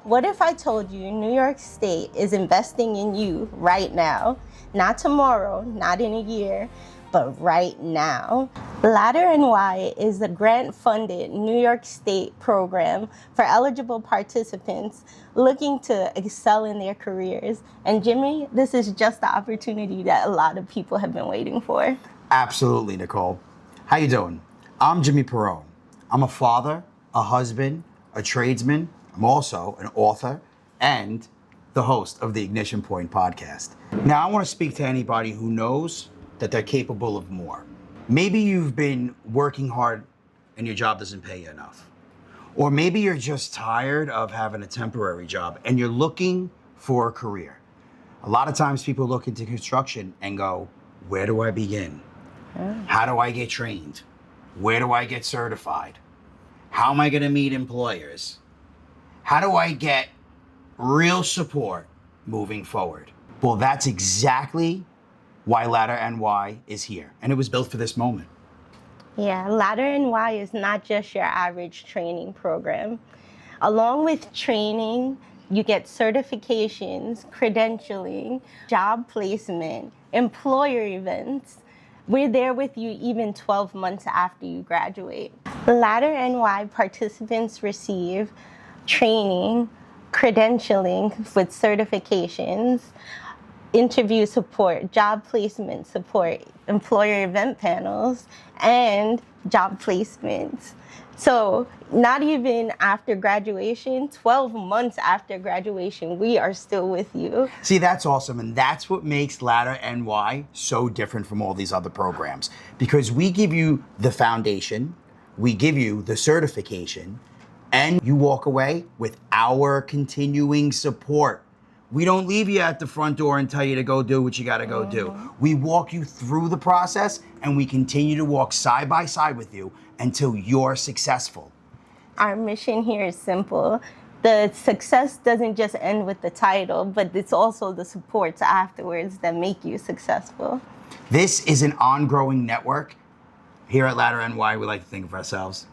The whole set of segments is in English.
What if I told you New York State is investing in you right now? Not tomorrow, not in a year, but right now. LadderNY is a grant-funded New York State program for eligible participants looking to excel in their careers. And Jimmy, this is just the opportunity that a lot of people have been waiting for. Absolutely, Nicole. How you doing? I'm Jimmy Perone. I'm a father, a husband, a tradesman. I'm also an author and the host of the Ignition Point podcast. Now, I want to speak to anybody who knows that they're capable of more. Maybe you've been working hard and your job doesn't pay you enough. Or maybe you're just tired of having a temporary job and you're looking for a career. A lot of times people look into construction and go, where do I begin? How do I get trained? Where do I get certified? How am I going to meet employers? How do I get real support moving forward? Well, that's exactly why LadderNY is here. And it was built for this moment. Yeah, LadderNY is not just your average training program. Along with training, you get certifications, credentialing, job placement, employer events. We're there with you even 12 months after you graduate. LadderNY participants receive training, credentialing with certifications, interview support, job placement support, employer event panels, and job placements. So not even after graduation, 12 months after graduation, we are still with you. See, that's awesome. And that's what makes LadderNY so different from all these other programs. Because we give you the foundation, we give you the certification, and you walk away with our continuing support. We don't leave you at the front door and tell you to go do what you gotta go do. We walk you through the process and we continue to walk side by side with you until you're successful. Our mission here is simple. The success doesn't just end with the title, but it's also the supports afterwards that make you successful. This is an ongoing network. Here at LadderNY, we like to think of ourselves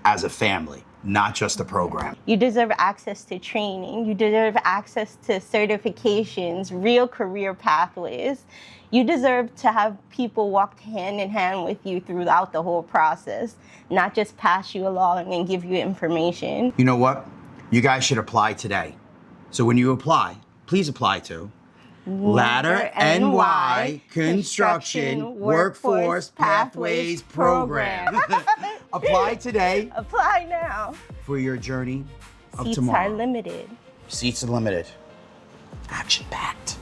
as a family, not just a program. You deserve access to training. You deserve access to certifications, real career pathways. You deserve to have people walk hand in hand with you throughout the whole process, not just pass you along and give you information. You know what? You guys should apply today. So when you apply, please apply to LadderNY Construction Workforce Pathways Program. Apply today. Apply now. For your journey of Seats tomorrow. are limited. Seats are limited. Action-packed.